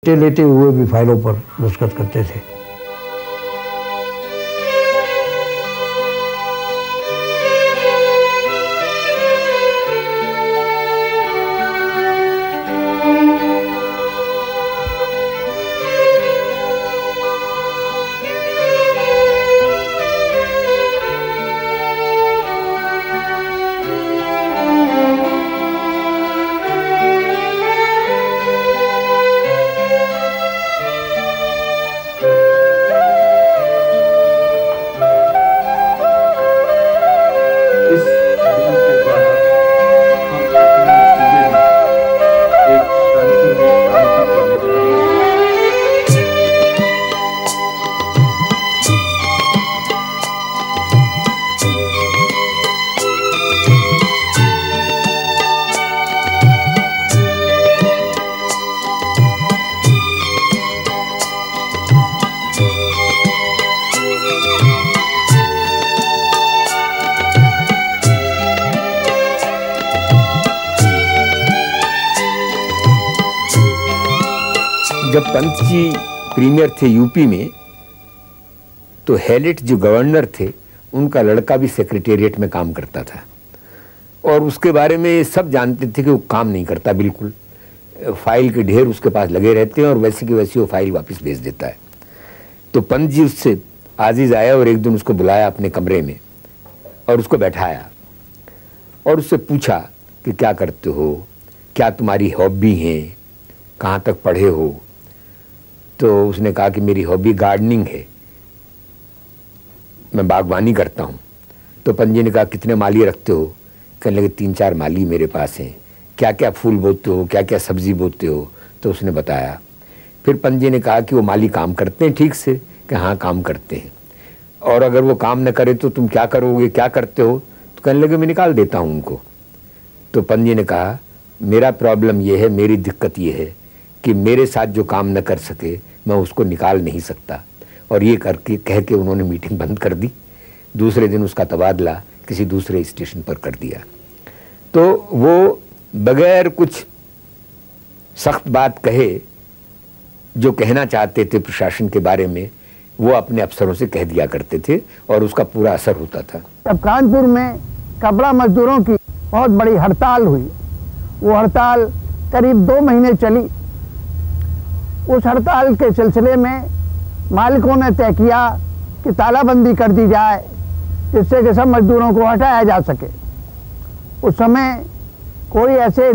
लेते हुए भी फाइलों पर दस्तखत करते थे। जब पंत जी प्रीमियर थे यूपी में, तो हैलेट जो गवर्नर थे उनका लड़का भी सेक्रेटेरिएट में काम करता था और उसके बारे में सब जानते थे कि वो काम नहीं करता, बिल्कुल फाइल के ढेर उसके पास लगे रहते हैं और वैसे की वैसी वो फाइल वापस भेज देता है। तो पंत जी उससे आजीज आया और एक दिन उसको बुलाया अपने कमरे में और उसको बैठाया और उससे पूछा कि क्या करते हो, क्या तुम्हारी हॉबी हैं, कहाँ तक पढ़े हो। तो उसने कहा कि मेरी हॉबी गार्डनिंग है, मैं बागवानी करता हूँ। तो पंत जी ने कहा कितने माली रखते हो? कहने लगे 3-4 माली मेरे पास हैं। क्या क्या फूल बोते हो, क्या क्या सब्जी बोते हो? तो उसने बताया। फिर पंत जी ने कहा कि वो माली काम करते हैं ठीक से? कि हाँ काम करते हैं। और अगर वो काम न करे तो तुम क्या करोगे, क्या करते हो? तो कहने लगे मैं निकाल देता हूँ उनको। तो पंत जी ने कहा मेरा प्रॉब्लम ये है, मेरी दिक्कत ये है कि मेरे साथ जो काम न कर सके मैं उसको निकाल नहीं सकता। और ये करके कह के उन्होंने मीटिंग बंद कर दी। दूसरे दिन उसका तबादला किसी दूसरे स्टेशन पर कर दिया। तो वो बगैर कुछ सख्त बात कहे जो कहना चाहते थे प्रशासन के बारे में, वो अपने अफसरों से कह दिया करते थे और उसका पूरा असर होता था। तब कानपुर में कपड़ा मजदूरों की बहुत बड़ी हड़ताल हुई। वो हड़ताल करीब 2 महीने चली। उस हड़ताल के सिलसिले में मालिकों ने तय किया कि तालाबंदी कर दी जाए जिससे कि सब मजदूरों को हटाया जा सके। उस समय कोई ऐसे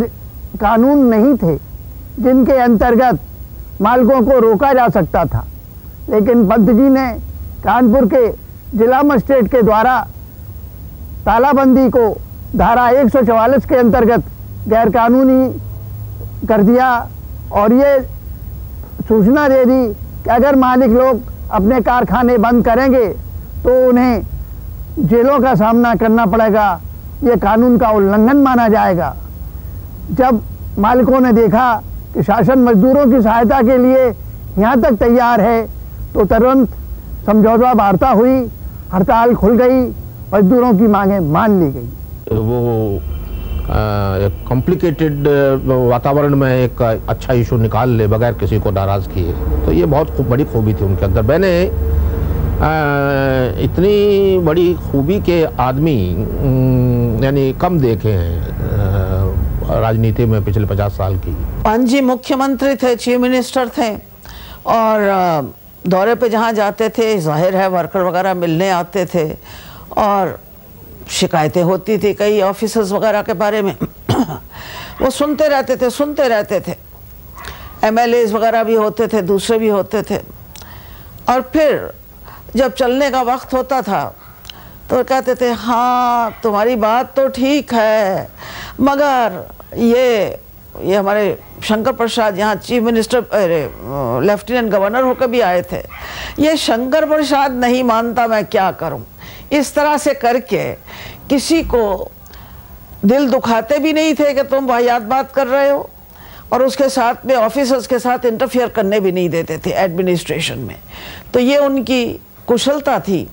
कानून नहीं थे जिनके अंतर्गत मालिकों को रोका जा सकता था, लेकिन पंत जी ने कानपुर के जिला मजिस्ट्रेट के द्वारा तालाबंदी को धारा 144 के अंतर्गत गैरकानूनी कर दिया और ये सूचना दे दी कि अगर मालिक लोग अपने कारखाने बंद करेंगे तो उन्हें जेलों का सामना करना पड़ेगा, ये कानून का उल्लंघन माना जाएगा। जब मालिकों ने देखा कि शासन मजदूरों की सहायता के लिए यहाँ तक तैयार है तो तुरंत समझौता वार्ता हुई, हड़ताल खुल गई, मजदूरों की मांगें मान ली गई। वो एक कॉम्प्लिकेटेड वातावरण में एक अच्छा इशू निकाल ले बगैर किसी को नाराज़ किए, तो ये बहुत बड़ी खूबी थी उनके अंदर। मैंने इतनी बड़ी खूबी के आदमी यानी कम देखे हैं राजनीति में पिछले 50 साल की। पंत जी मुख्यमंत्री थे, चीफ मिनिस्टर थे और दौरे पे जहाँ जाते थे जाहिर है वर्कर वगैरह मिलने आते थे और शिकायतें होती थी कई ऑफिसर्स वगैरह के बारे में। वो सुनते रहते थे। एमएलएज वगैरह भी होते थे, दूसरे भी होते थे। और फिर जब चलने का वक्त होता था तो कहते थे हाँ तुम्हारी बात तो ठीक है, मगर ये हमारे शंकर प्रसाद यहाँ चीफ मिनिस्टर लेफ्टिनेंट गवर्नर होकर भी आए थे, ये शंकर प्रसाद नहीं मानता, मैं क्या करूँ। इस तरह से करके किसी को दिल दुखाते भी नहीं थे कि तुम वाहियात बात कर रहे हो और उसके साथ में ऑफिसर्स के साथ इंटरफियर करने भी नहीं देते थे एडमिनिस्ट्रेशन में। तो ये उनकी कुशलता थी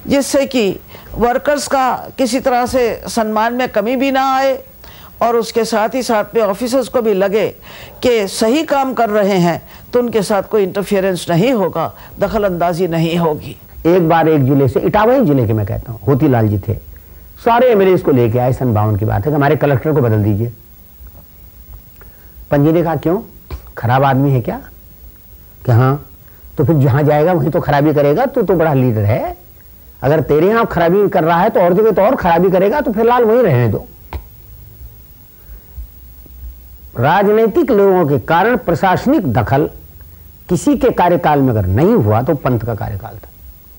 जिससे कि वर्कर्स का किसी तरह से सम्मान में कमी भी ना आए और उसके साथ ही साथ में ऑफिसर्स को भी लगे कि सही काम कर रहे हैं तो उनके साथ कोई इंटरफियरेंस नहीं होगा, दखल अंदाजी नहीं होगी। एक बार एक जिले से, इटावा ही जिले के मैं कहता हूँ, होतीलाल जी थे, सारे एमएलए को लेके आए, सन 52 की बात है, कि हमारे कलेक्टर को बदल दीजिए। पंजी ने कहा क्यों, खराब आदमी है क्या? कि हाँ, तो फिर जहां जाएगा वहीं तो खराबी करेगा, तो बड़ा लीडर है, अगर तेरे यहां खराबी कर रहा है तो और जगह तो और खराबी करेगा, तो फिलहाल वहीं रहने दो। राजनीतिक लोगों के कारण प्रशासनिक दखल किसी के कार्यकाल में अगर नहीं हुआ तो पंत का कार्यकाल था।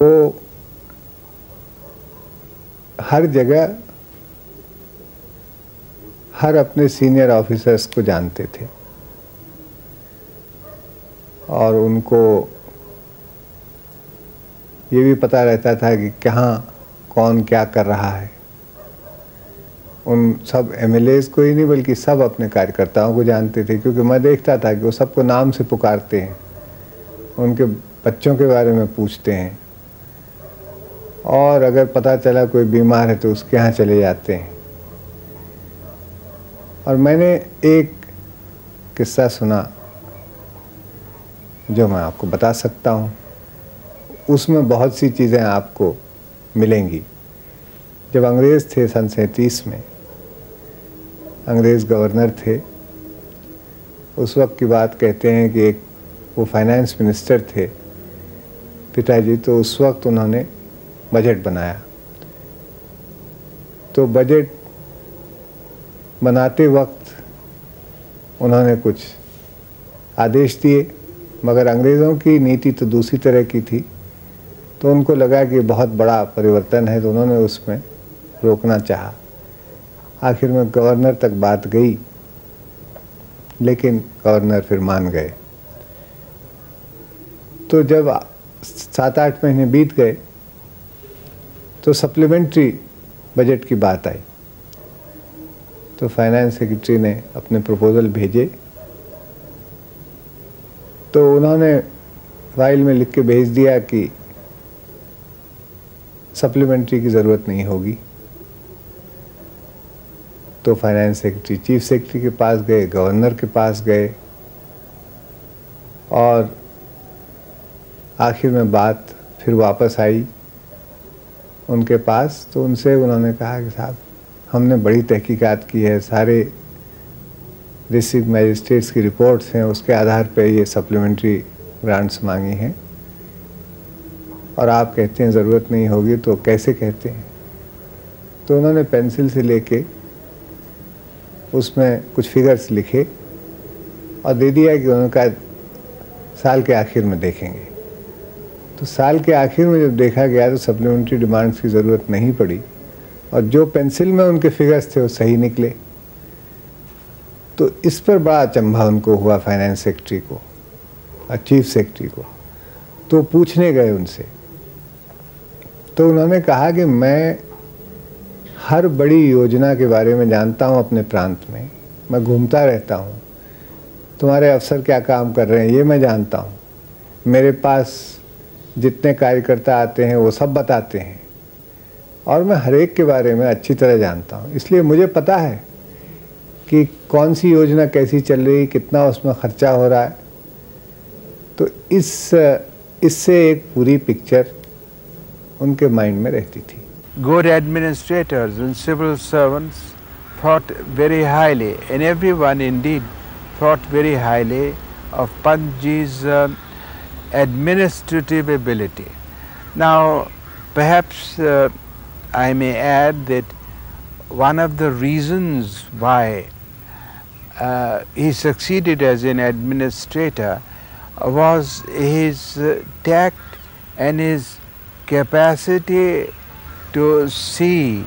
वो हर जगह हर अपने सीनियर ऑफिसर्स को जानते थे और उनको ये भी पता रहता था कि कहाँ कौन क्या कर रहा है। उन सब एमएलएज को ही नहीं बल्कि सब अपने कार्यकर्ताओं को जानते थे, क्योंकि मैं देखता था कि वो सबको नाम से पुकारते हैं, उनके बच्चों के बारे में पूछते हैं और अगर पता चला कोई बीमार है तो उसके यहाँ चले जाते हैं। और मैंने एक किस्सा सुना जो मैं आपको बता सकता हूँ, उसमें बहुत सी चीज़ें आपको मिलेंगी। जब अंग्रेज़ थे सन 37 में, अंग्रेज़ गवर्नर थे, उस वक्त की बात कहते हैं कि एक वो फाइनेंस मिनिस्टर थे पिताजी, तो उस वक्त उन्होंने बजट बनाया। तो बजट बनाते वक्त उन्होंने कुछ आदेश दिए, मगर अंग्रेज़ों की नीति तो दूसरी तरह की थी, तो उनको लगा कि बहुत बड़ा परिवर्तन है, तो उन्होंने उसमें रोकना चाहा। आखिर में गवर्नर तक बात गई, लेकिन गवर्नर फिर मान गए। तो जब 7-8 महीने बीत गए तो सप्लीमेंट्री बजट की बात आई, तो फाइनेंस सेक्रेटरी ने अपने प्रपोजल भेजे, तो उन्होंने फाइल में लिख के भेज दिया कि सप्लीमेंट्री की ज़रूरत नहीं होगी। तो फाइनेंस सेक्रेटरी चीफ सेक्रेटरी के पास गए, गवर्नर के पास गए और आखिर में बात फिर वापस आई उनके पास। तो उनसे उन्होंने कहा कि साहब, हमने बड़ी तहकीकात की है, सारे डिस्ट्रिक्ट मैजिस्ट्रेट्स की रिपोर्ट्स हैं, उसके आधार पर ये सप्लीमेंट्री ग्रांट्स मांगी हैं और आप कहते हैं ज़रूरत नहीं होगी, तो कैसे कहते हैं? तो उन्होंने पेंसिल से लेके उसमें कुछ फिगर्स लिखे और दे दिया कि उन्होंने कहा साल के आखिर में देखेंगे। तो साल के आखिर में जब देखा गया तो सप्लीमेंट्री डिमांड्स की ज़रूरत नहीं पड़ी और जो पेंसिल में उनके फिगर्स थे वो सही निकले। तो इस पर बड़ा अचंभा उनको हुआ, फाइनेंस सेक्रेटरी को और चीफ सेक्रेटरी को। तो पूछने गए उनसे, तो उन्होंने कहा कि मैं हर बड़ी योजना के बारे में जानता हूँ अपने प्रांत में, मैं घूमता रहता हूँ, तुम्हारे अफसर क्या काम कर रहे हैं ये मैं जानता हूँ, मेरे पास जितने कार्यकर्ता आते हैं वो सब बताते हैं और मैं हर एक के बारे में अच्छी तरह जानता हूँ, इसलिए मुझे पता है कि कौन सी योजना कैसी चल रही, कितना उसमें खर्चा हो रहा है। तो इससे एक पूरी पिक्चर उनके माइंड में रहती थी। Good administrators and civil servants thought very highly, and everyone indeed thought very highly of Pantji's administrative ability. Now, perhaps I may add that one of the reasons why he succeeded as an administrator was his tact and his capacity to see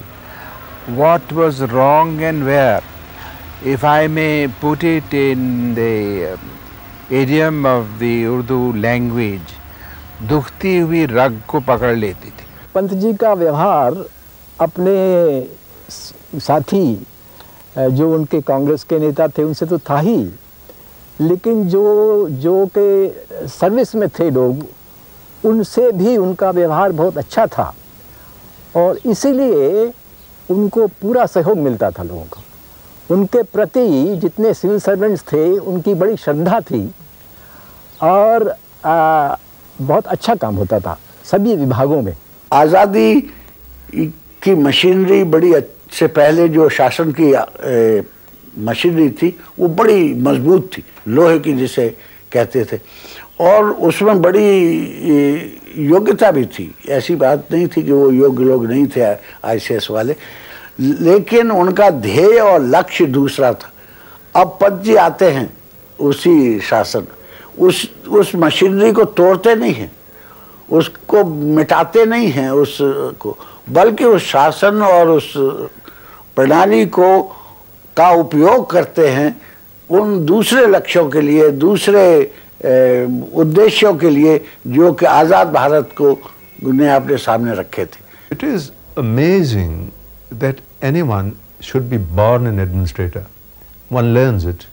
what was wrong and where. If I may put it in the idiom of the Urdu language, दुखती हुई रग को पकड़ लेती थी। पंत जी का व्यवहार अपने साथी जो उनके कांग्रेस के नेता थे उनसे तो था ही, लेकिन जो के सर्विस में थे लोग उनसे भी उनका व्यवहार बहुत अच्छा था और इसीलिए उनको पूरा सहयोग मिलता था लोगों का। उनके प्रति जितने सिविल सर्वेंट्स थे उनकी बड़ी श्रद्धा थी और बहुत अच्छा काम होता था सभी विभागों में। आज़ादी की मशीनरी बड़ी से पहले जो शासन की मशीनरी थी वो बड़ी मजबूत थी, लोहे की जिसे कहते थे, और उसमें बड़ी योग्यता भी थी। ऐसी बात नहीं थी कि वो योग्य लोग नहीं थे आईसीएस वाले, लेकिन उनका ध्येय और लक्ष्य दूसरा था। अब पंत जी आते हैं, उसी शासन उस मशीनरी को तोड़ते नहीं हैं, उसको मिटाते नहीं हैं उसको, बल्कि उस शासन और उस प्रणाली को का उपयोग करते हैं उन दूसरे लक्ष्यों के लिए, दूसरे उद्देश्यों के लिए जो कि आज़ाद भारत को ने अपने सामने रखे थे। It is amazing that anyone should be born an administrator. One learns it.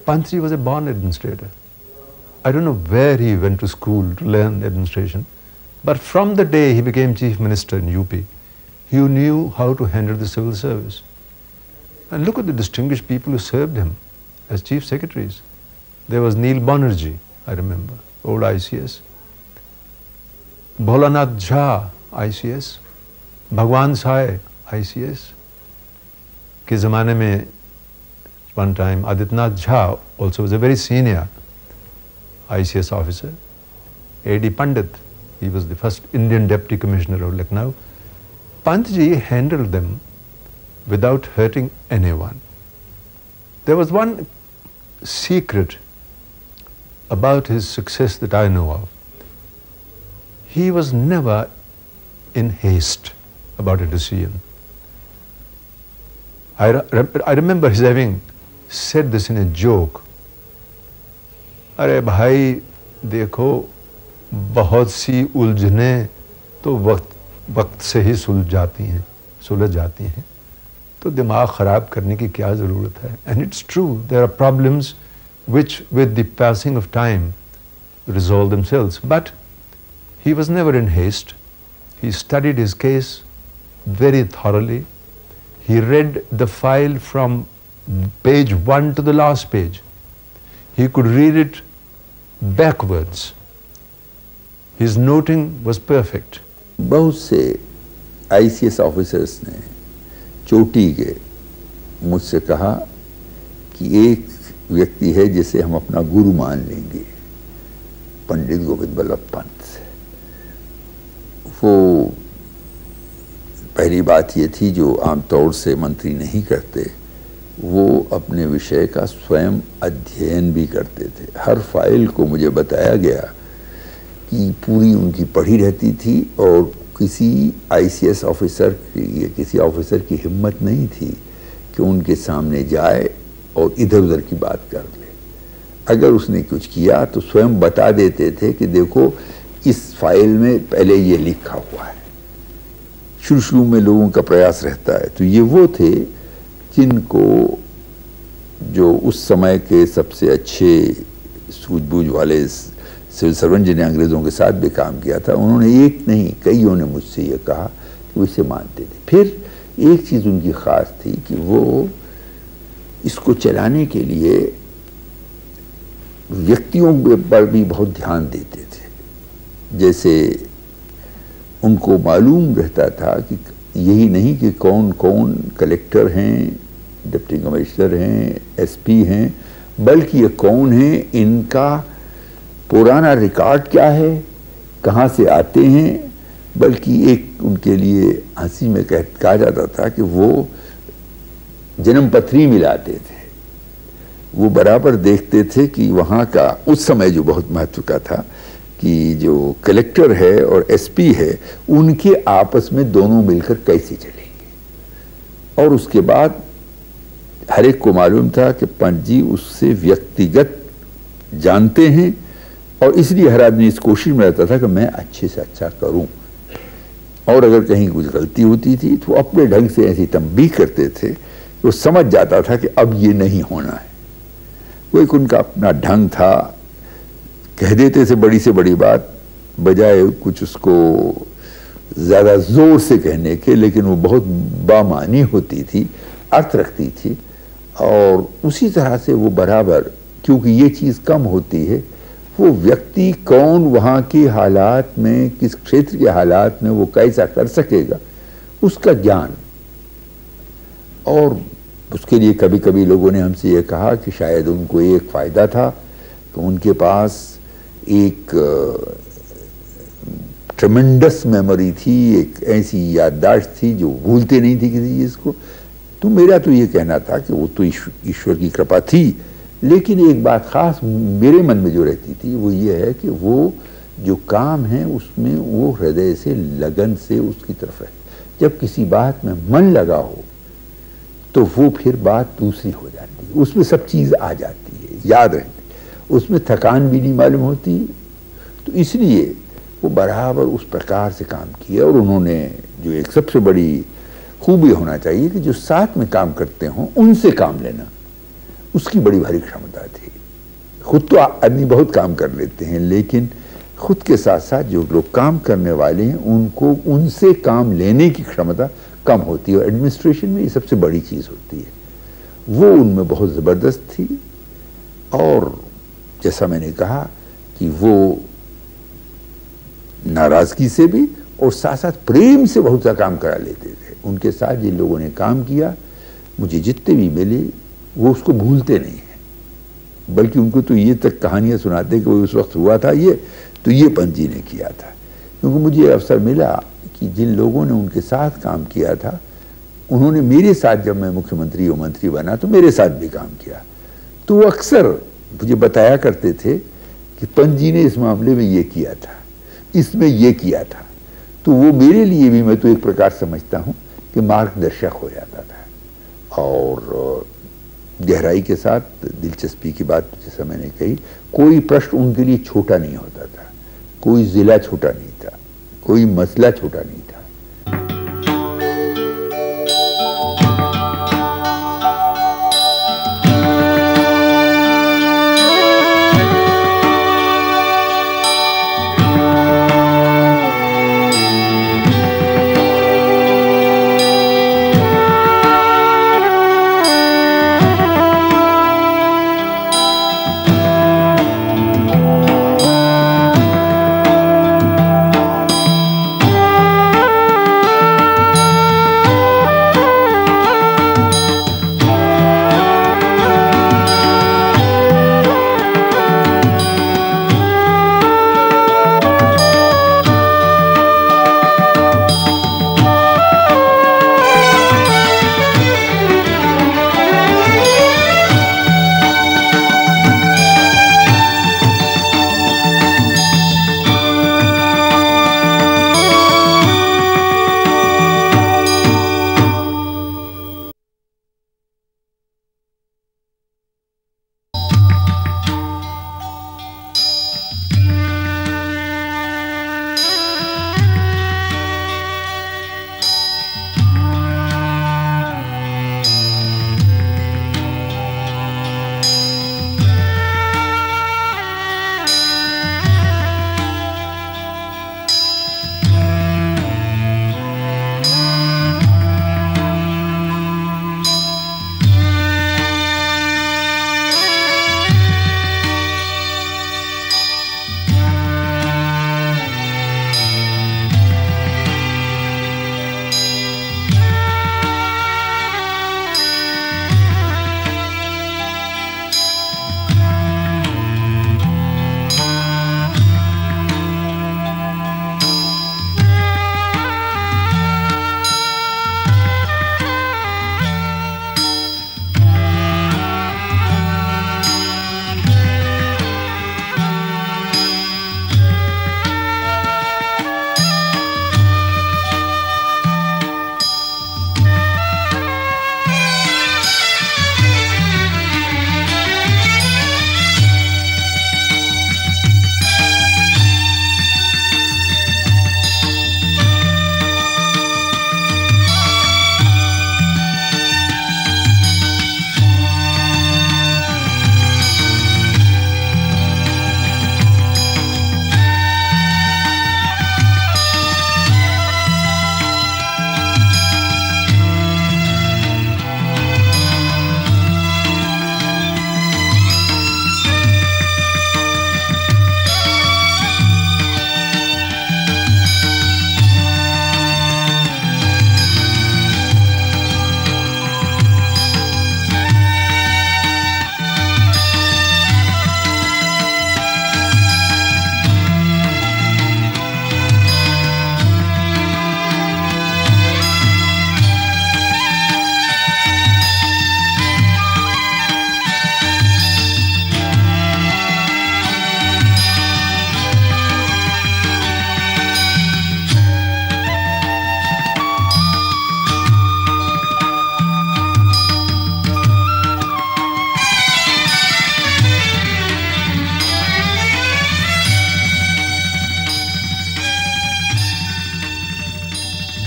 Pant ji was a born administrator. I don't know where he went to school to learn administration, but from the day he became chief minister in UP, he knew how to handle the civil service. And look at the distinguished people who served him as chief secretaries. There was Neil Banerjee, I remember, old ICS. Bholanath Jha, ICS. Bhagwan Sai, ICS. के ज़माने में one time Aditnath Jha also was a very senior ICS officer. A.D. Pandit, he was the first Indian Deputy Commissioner of Lucknow. Pant ji handled them without hurting anyone. There was one secret about his success that I know of. He was never in haste about a decision. I remember his having said this in a joke. अरे भाई देखो, बहुत सी उलझनें तो वक्त से ही सुलझ जाती हैं, तो दिमाग ख़राब करने की क्या ज़रूरत है? And it's true, there are problems which with the passing of time resolve themselves. But he was never in haste. He studied his case very thoroughly. He read the file from page 1 to the last page. He could read it backwards. His noting was perfect. बहुत से ICS officers ने चोटी के मुझसे कहा कि एक व्यक्ति है जिसे हम अपना गुरु मान लेंगे, पंडित गोविंद बल्लभ पंत। वो पहली बात ये थी जो आमतौर से मंत्री नहीं करते, वो अपने विषय का स्वयं अध्ययन भी करते थे। हर फाइल को मुझे बताया गया कि पूरी उनकी पढ़ी रहती थी और किसी ICS ऑफिसर की या किसी ऑफिसर की हिम्मत नहीं थी कि उनके सामने जाए और इधर उधर की बात कर ले। अगर उसने कुछ किया तो स्वयं बता देते थे कि देखो इस फाइल में पहले ये लिखा हुआ है। शुरू में लोगों का प्रयास रहता है। तो ये वो थे जिनको, जो उस समय के सबसे अच्छे सूझबूझ वाले सिविल सर्वेंट जिन्हें अंग्रेज़ों के साथ भी काम किया था, उन्होंने एक नहीं कईयों ने मुझसे ये कहा कि वो इसे मानते थे। फिर एक चीज़ उनकी ख़ास थी कि वो इसको चलाने के लिए व्यक्तियों पर भी बहुत ध्यान देते थे। जैसे उनको मालूम रहता था कि यही नहीं कि कौन कौन कलेक्टर हैं, डिप्टी कमिश्नर हैं, SP हैं, बल्कि ये कौन है, इनका पुराना रिकॉर्ड क्या है, कहाँ से आते हैं। बल्कि एक उनके लिए हंसी में कहा जाता था कि वो जन्म पत्री मिलाते थे। वो बराबर देखते थे कि वहाँ का उस समय जो बहुत महत्व का था कि जो कलेक्टर है और SP है उनके आपस में दोनों मिलकर कैसे चलेंगे। और उसके बाद हर एक को मालूम था कि पंत जी उससे व्यक्तिगत जानते हैं और इसलिए हर आदमी इस कोशिश में रहता था कि मैं अच्छे से अच्छा करूं। और अगर कहीं कुछ गलती होती थी तो अपने ढंग से ऐसी तंबीह करते थे, वो समझ जाता था कि अब ये नहीं होना है। वो एक उनका अपना ढंग था। कह देते थे बड़ी से बड़ी बात, बजाय कुछ उसको ज़्यादा ज़ोर से कहने के, लेकिन वो बहुत बामानी होती थी अर्थ रखती थी। और उसी तरह से वो बराबर, क्योंकि ये चीज़ कम होती है, वो व्यक्ति कौन वहाँ के हालात में, किस क्षेत्र के हालात में वो कैसा कर सकेगा, उसका ज्ञान। और उसके लिए कभी कभी लोगों ने हमसे ये कहा कि शायद उनको एक फ़ायदा था कि उनके पास एक ट्रेमेंडस मेमोरी थी, एक ऐसी याददाश्त थी जो भूलते नहीं थी किसी चीज़ को। तो मेरा तो ये कहना था कि वो तो ईश्वर की कृपा थी, लेकिन एक बात ख़ास मेरे मन में जो रहती थी वो ये है कि वो जो काम है उसमें वो हृदय से, लगन से उसकी तरफ है। जब किसी बात में मन लगा हो तो वो फिर बात दूसरी हो जाती है, उसमें सब चीज़ आ जाती है, याद रहती, उसमें थकान भी नहीं मालूम होती। तो इसलिए वो बराबर उस प्रकार से काम किया। और उन्होंने जो एक सबसे बड़ी खूबी होना चाहिए कि जो साथ में काम करते हों उनसे काम लेना, उसकी बड़ी भारी क्षमता थी। खुद तो आदमी बहुत काम कर लेते हैं, लेकिन खुद के साथ साथ जो लोग काम करने वाले हैं उनको उनसे काम लेने की क्षमता कम होती है। और एडमिनिस्ट्रेशन में ये सबसे बड़ी चीज़ होती है, वो उनमें बहुत ज़बरदस्त थी। और जैसा मैंने कहा कि वो नाराज़गी से भी और साथ साथ प्रेम से बहुत सा काम करा लेते थे। उनके साथ जिन लोगों ने काम किया, मुझे जितने भी मिले, वो उसको भूलते नहीं हैं, बल्कि उनको तो ये तक कहानियाँ सुनाते कि वो उस वक्त हुआ था ये, तो ये पंत जी ने किया था। क्योंकि मुझे अवसर मिला कि जिन लोगों ने उनके साथ काम किया था, उन्होंने मेरे साथ, जब मैं मुख्यमंत्री और मंत्री बना तो मेरे साथ भी काम किया। तो वो अक्सर मुझे बताया करते थे कि पंत जी ने इस मामले में ये किया था, इसमें ये किया था। तो वो मेरे लिए भी, मैं तो एक प्रकार समझता हूँ कि मार्गदर्शक हो जाता था। और गहराई के साथ दिलचस्पी की बात जैसा मैंने कही, कोई प्रश्न उनके लिए छोटा नहीं होता था, कोई जिला छोटा नहीं था, कोई मसला छोटा नहीं था।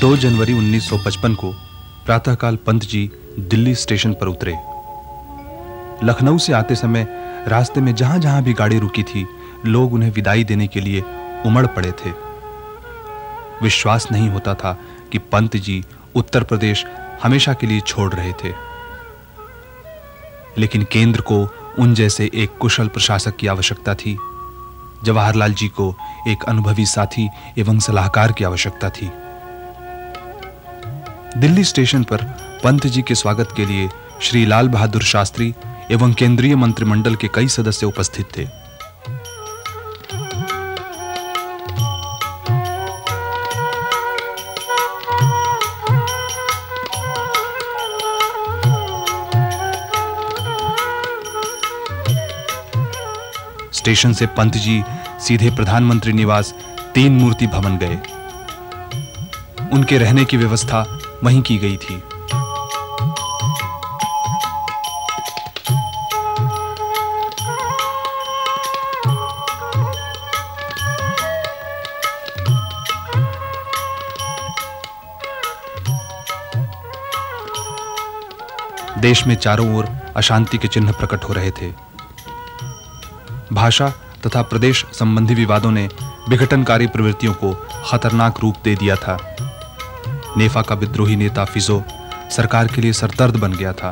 2 जनवरी 1955 को प्रातःकाल पंत जी दिल्ली स्टेशन पर उतरे। लखनऊ से आते समय रास्ते में जहां-जहां भी गाड़ी रुकी थी, लोग उन्हें विदाई देने के लिए उमड़ पड़े थे। विश्वास नहीं होता था कि पंत जी उत्तर प्रदेश हमेशा के लिए छोड़ रहे थे। लेकिन केंद्र को उन जैसे एक कुशल प्रशासक की आवश्यकता थी। जवाहरलाल जी को एक अनुभवी साथी एवं सलाहकार की आवश्यकता थी। दिल्ली स्टेशन पर पंत जी के स्वागत के लिए श्री लाल बहादुर शास्त्री एवं केंद्रीय मंत्रिमंडल के कई सदस्य उपस्थित थे। स्टेशन से पंत जी सीधे प्रधानमंत्री निवास 3 मूर्ति भवन गए। उनके रहने की व्यवस्था वहीं की गई थी। देश में चारों ओर अशांति के चिन्ह प्रकट हो रहे थे। भाषा तथा प्रदेश संबंधी विवादों ने विघटनकारी प्रवृत्तियों को खतरनाक रूप दे दिया था। नेफा का विद्रोही नेता फिजो सरकार के लिए सरदर्द बन गया था।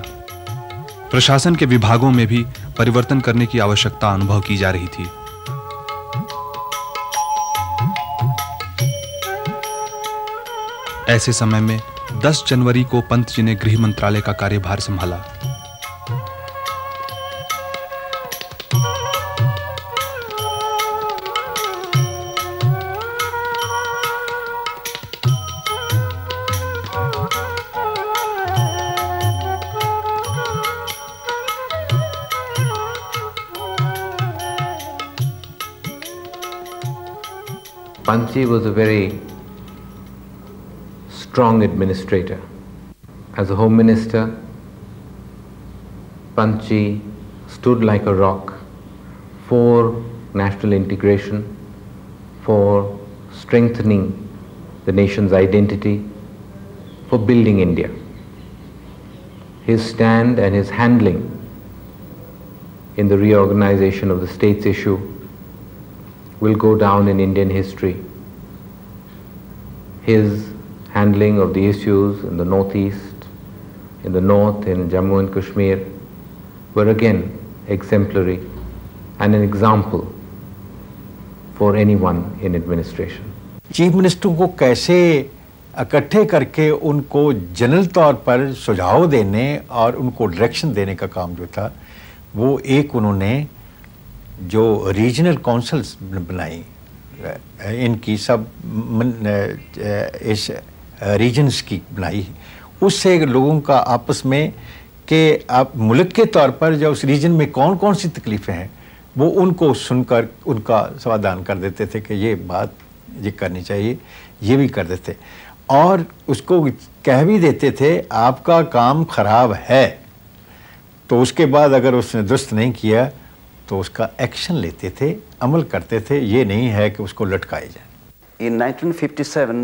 प्रशासन के विभागों में भी परिवर्तन करने की आवश्यकता अनुभव की जा रही थी। ऐसे समय में 10 जनवरी को पंत जी ने गृह मंत्रालय का कार्यभार संभाला। Pant ji was a very strong administrator. As a Home Minister, Pant ji stood like a rock for national integration, for strengthening the nation's identity, for building India. His stand and his handling in the reorganization of the states issue will go down in Indian history. His handling of the issues in the northeast, in the north, in Jammu and Kashmir were again exemplary and an example for anyone in administration. Chief minister को कैसे इकट्ठे करके उनको general तौर पर सुझाव देने और उनको डायरेक्शन देने का काम जो था, वो एक उन्होंने जो रीजनल काउंसिल्स बनाई, इनकी सब इस रीजन्स की बनाई, उससे लोगों का आपस में कि आप मुल्क के तौर पर जो उस रीजन में कौन कौन सी तकलीफ़ें हैं वो उनको सुनकर उनका समाधान कर देते थे कि ये बात ये करनी चाहिए, ये भी कर देते और उसको कह भी देते थे आपका काम ख़राब है, तो उसके बाद अगर उसने दुरुस्त नहीं किया तो उसका एक्शन लेते थे, अमल करते थे, ये नहीं है कि उसको लटकाए जाए। In 1957,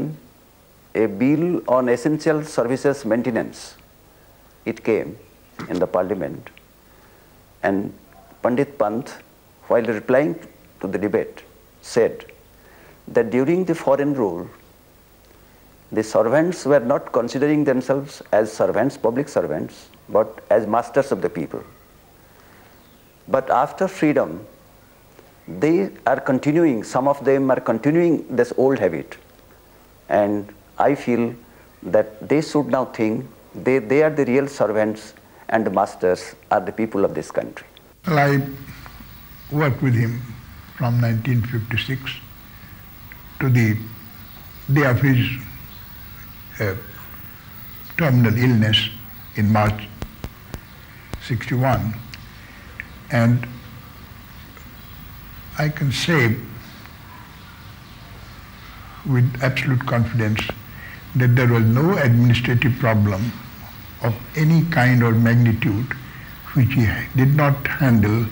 a bill on essential services maintenance, it came in the parliament, and Pandit Pant, while replying to the debate, said that during the foreign rule, the servants were not considering themselves as servants, public servants, but as masters of the people. But after freedom, they are continuing, some of them are continuing this old habit. And I feel that they should now think they are the real servants and the masters are the people of this country. Well, I worked with him from 1956 to the day of his terminal illness in March 61. And I can say with absolute confidence that there was no administrative problem of any kind or magnitude which he did not handle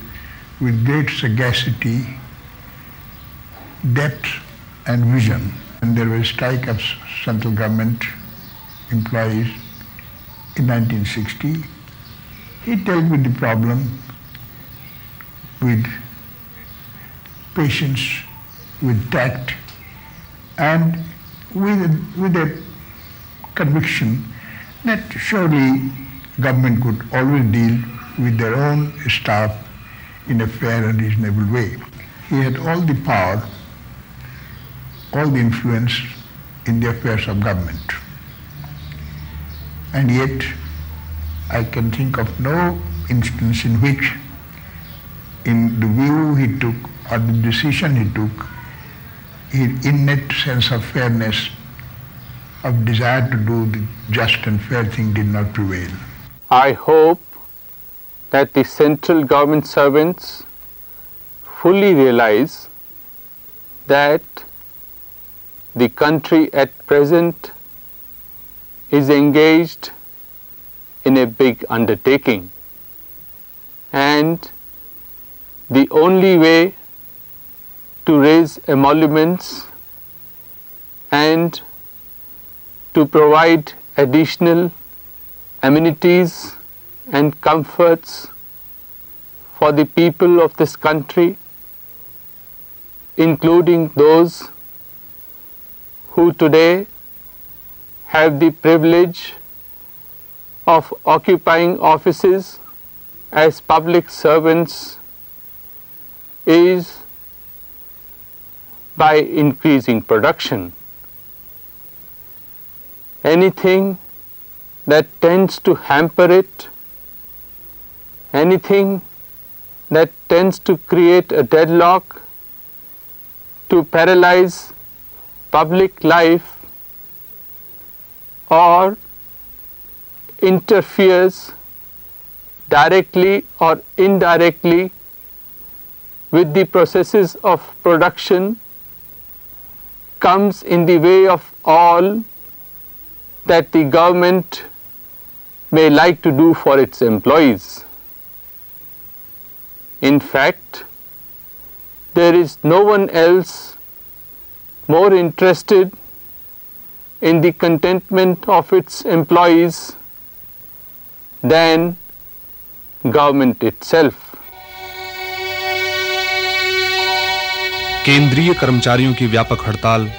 with great sagacity, depth and vision. And there was a strike of central government employees in 1960. He dealt with the problem with patience, with tact, and with a conviction that surely government could always deal with their own staff in a fair and reasonable way. He had all the power, all the influence in the affairs of government. And yet, I can think of no instance in which, in the view he took or the decision he took, his innate sense of fairness, of desire to do the just and fair thing did not prevail. I hope that the central government servants fully realize that the country at present is engaged in a big undertaking, and the only way to raise emoluments and to provide additional amenities and comforts for the people of this country, including those who today have the privilege of occupying offices as public servants, is by increasing production. Anything that tends to hamper it, anything that tends to create a deadlock, to paralyze public life, or interferes directly or indirectly with the processes of production, comes in the way of all that the government may like to do for its employees. In fact, there is no one else more interested in the contentment of its employees than government itself. केंद्रीय कर्मचारियों की व्यापक हड़ताल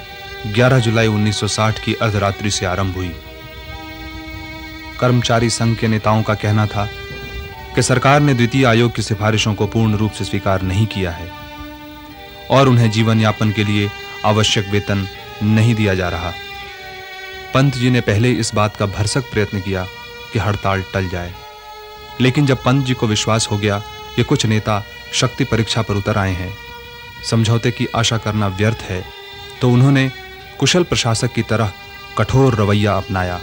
11 जुलाई 1960 की अर्धरात्रि से आरंभ हुई। कर्मचारी संघ के नेताओं का कहना था कि सरकार ने द्वितीय आयोग की सिफारिशों को पूर्ण रूप से स्वीकार नहीं किया है और उन्हें जीवन यापन के लिए आवश्यक वेतन नहीं दिया जा रहा। पंत जी ने पहले इस बात का भरसक प्रयत्न किया कि हड़ताल टल जाए, लेकिन जब पंत जी को विश्वास हो गया कि कुछ नेता शक्ति परीक्षा पर उतर आए हैं, समझौते की आशा करना व्यर्थ है, तो उन्होंने कुशल प्रशासक की तरह कठोर रवैया अपनाया।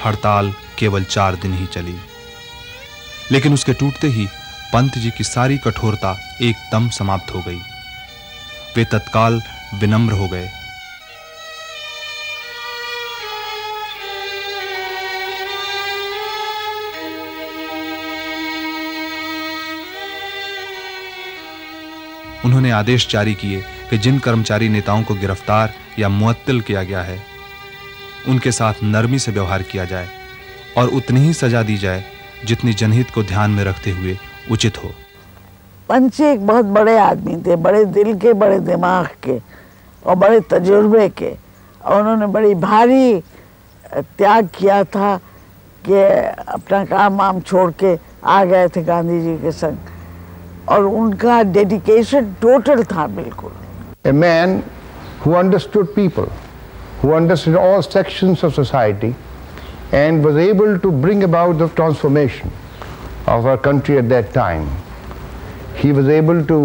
हड़ताल केवल 4 दिन ही चली, लेकिन उसके टूटते ही पंत जी की सारी कठोरता एकदम समाप्त हो गई। वे तत्काल विनम्र हो गए। उन्होंने आदेश जारी किए कि जिन कर्मचारी नेताओं को गिरफ्तार या मुअत्तल किया गया है, उनके साथ नरमी से व्यवहार किया जाए और उतनी ही सजा दी जाए जितनी जनहित को ध्यान में रखते हुए उचित हो। पंत जी एक बहुत बड़े आदमी थे, बड़े दिल के, बड़े दिमाग के और बड़े तजुर्बे के, और उन्होंने बड़ी भारी त्याग किया था कि अपना काम वाम छोड़ के आ गए थे गांधी जी के संग, और उनका डेडिकेशन टोटल था बिल्कुल। A man who understood people, who understood all sections of society and was able to bring about the transformation of our country at that time. He was able to